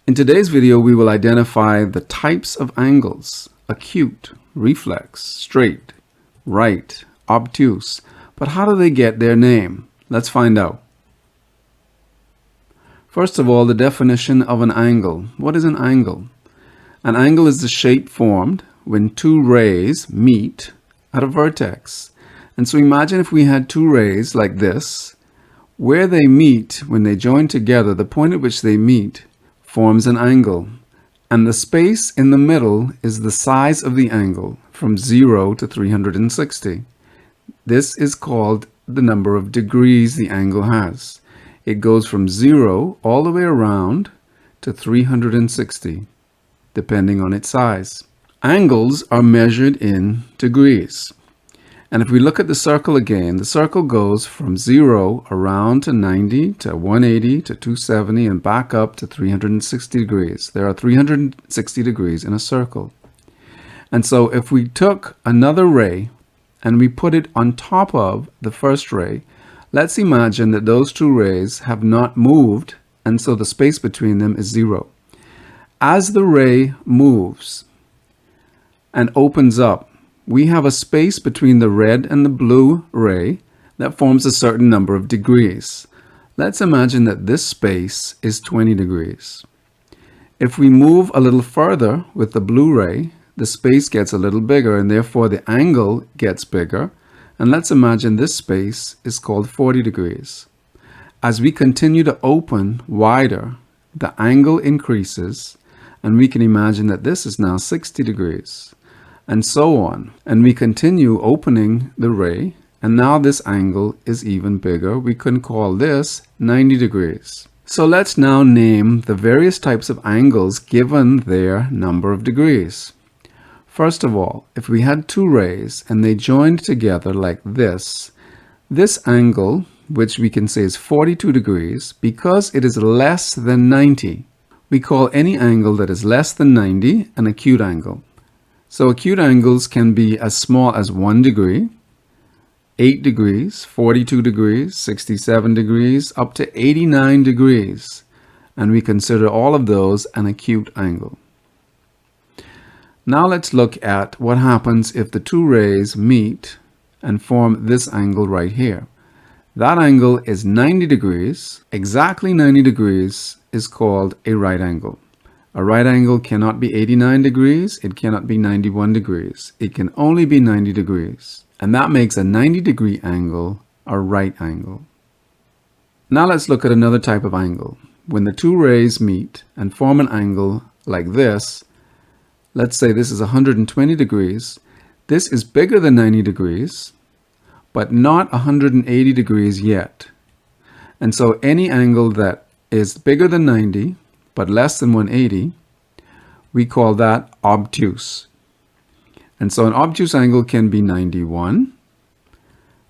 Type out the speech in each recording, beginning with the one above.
In today's video, we will identify the types of angles: acute, reflex, straight, right, obtuse. But how do they get their name? Let's find out. First of all, the definition of an angle. What is an angle? An angle is the shape formed when two rays meet at a vertex. And so imagine if we had two rays like this. Where they meet, when they join together, the point at which they meet forms an angle. And the space in the middle is the size of the angle, from 0 to 360. This is called the number of degrees the angle has. It goes from 0 all the way around to 360, depending on its size. Angles are measured in degrees. And if we look at the circle again, the circle goes from 0 around to 90 to 180 to 270 and back up to 360 degrees. There are 360 degrees in a circle. And so if we took another ray and we put it on top of the first ray, let's imagine that those two rays have not moved, and so the space between them is 0. As the ray moves and opens up, we have a space between the red and the blue ray that forms a certain number of degrees. Let's imagine that this space is 20 degrees. If we move a little further with the blue ray, the space gets a little bigger and therefore the angle gets bigger. And let's imagine this space is called 40 degrees. As we continue to open wider, the angle increases, and we can imagine that this is now 60 degrees. And so on. And we continue opening the ray, and now this angle is even bigger. We can call this 90 degrees. So let's now name the various types of angles given their number of degrees. First of all, if we had two rays and they joined together like this angle, which we can say is 42 degrees, because it is less than 90, we call any angle that is less than 90 an acute angle. So acute angles can be as small as 1 degree, 8 degrees, 42 degrees, 67 degrees, up to 89 degrees. And we consider all of those an acute angle. Now let's look at what happens if the two rays meet and form this angle right here. That angle is 90 degrees. Exactly 90 degrees is called a right angle. A right angle cannot be 89 degrees, it cannot be 91 degrees. It can only be 90 degrees. And that makes a 90-degree angle a right angle. Now let's look at another type of angle. When the two rays meet and form an angle like this, let's say this is 120 degrees. This is bigger than 90 degrees, but not 180 degrees yet. And so any angle that is bigger than 90, but less than 180, we call that obtuse. And so an obtuse angle can be 91,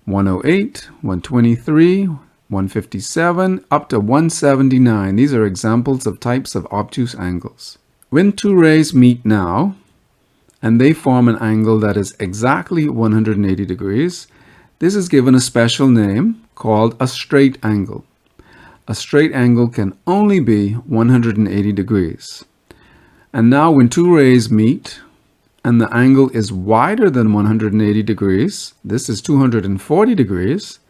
108, 123, 157, up to 179. These are examples of types of obtuse angles. When two rays meet now, and they form an angle that is exactly 180 degrees, this is given a special name called a straight angle. A straight angle can only be 180 degrees. And now when two rays meet and the angle is wider than 180 degrees, this is 240 degrees,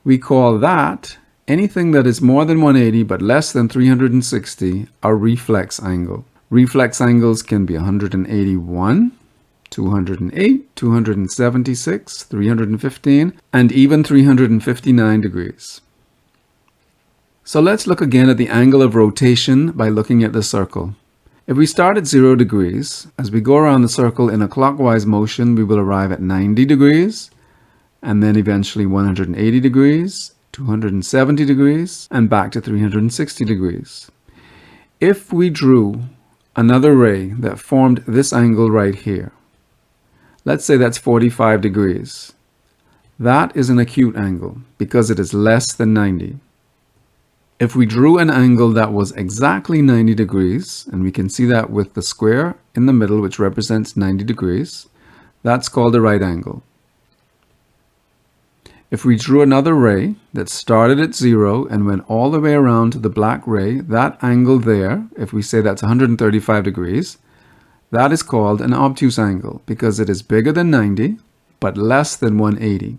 we call that anything that is more than 180 but less than 360 a reflex angle. Reflex angles can be 181, 208, 276, 315, and even 359 degrees. So let's look again at the angle of rotation by looking at the circle. If we start at 0 degrees, as we go around the circle in a clockwise motion, we will arrive at 90 degrees, and then eventually 180 degrees, 270 degrees, and back to 360 degrees. If we drew another ray that formed this angle right here, let's say that's 45 degrees. That is an acute angle because it is less than 90. If we drew an angle that was exactly 90 degrees, and we can see that with the square in the middle which represents 90 degrees, that's called a right angle. If we drew another ray that started at 0 and went all the way around to the black ray, that angle there, if we say that's 135 degrees, that is called an obtuse angle because it is bigger than 90 but less than 180.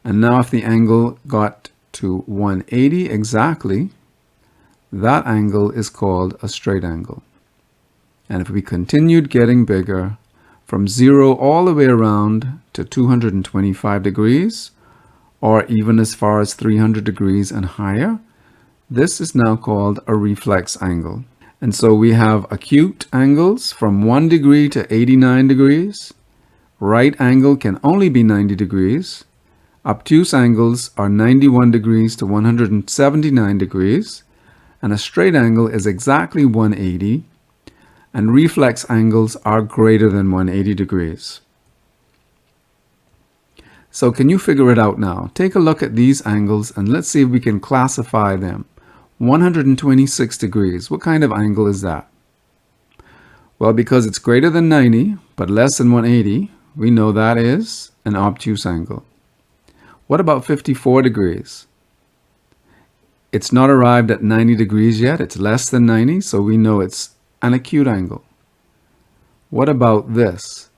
And now if the angle got to 180 exactly, that angle is called a straight angle. And if we continued getting bigger from 0 all the way around to 225 degrees, or even as far as 300 degrees and higher, this is now called a reflex angle. And so we have acute angles from 1 degree to 89 degrees. Right angle can only be 90 degrees. Obtuse angles are 91 degrees to 179 degrees. And a straight angle is exactly 180. And reflex angles are greater than 180 degrees. So can you figure it out now? Take a look at these angles and let's see if we can classify them. 126 degrees, what kind of angle is that? Well, because it's greater than 90 but less than 180, we know that is an obtuse angle. What about 54 degrees? It's not arrived at 90 degrees yet, it's less than 90, so we know it's an acute angle. What about this?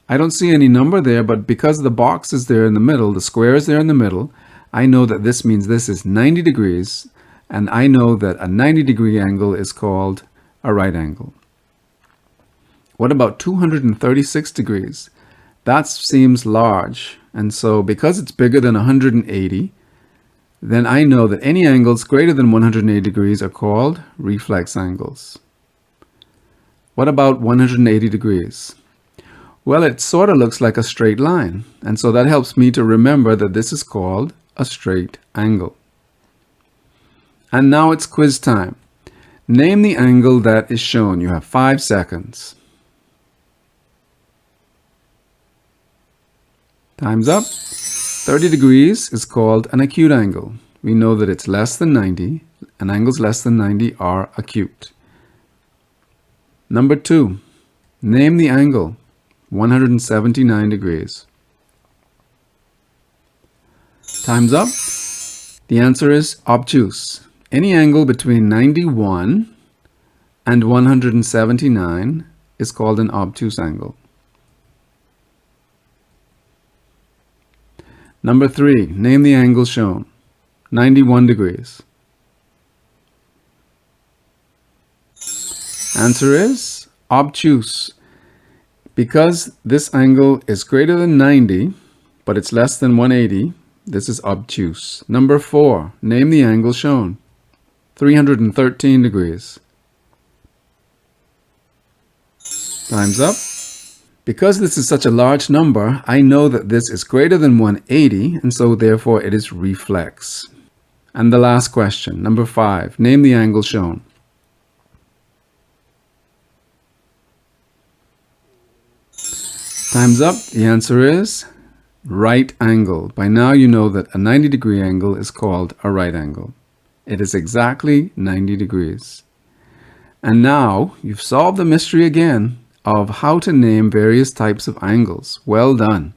I don't see any number there, but because the box is there in the middle, the square is there in the middle, I know that this means this is 90 degrees, and I know that a 90-degree angle is called a right angle. What about 236 degrees? That seems large, and so because it's bigger than 180, then I know that any angles greater than 180 degrees are called reflex angles. What about 180 degrees? Well, it sort of looks like a straight line, and so that helps me to remember that this is called a straight angle. And now it's quiz time. Name the angle that is shown. You have 5 seconds. Time's up. 30 degrees is called an acute angle. We know that it's less than 90, and angles less than 90 are acute. Number 2, name the angle. 179 degrees. Time's up. The answer is obtuse. Any angle between 91 and 179 is called an obtuse angle. Number 3, name the angle shown. 91 degrees. Answer is obtuse. Because this angle is greater than 90, but it's less than 180, this is obtuse. Number 4, name the angle shown. 313 degrees. Time's up. Because this is such a large number, I know that this is greater than 180, and so therefore it is reflex. And the last question, number 5, name the angle shown. Time's up. The answer is right angle. By now you know that a 90-degree angle is called a right angle. It is exactly 90 degrees. And now you've solved the mystery again of how to name various types of angles. Well done.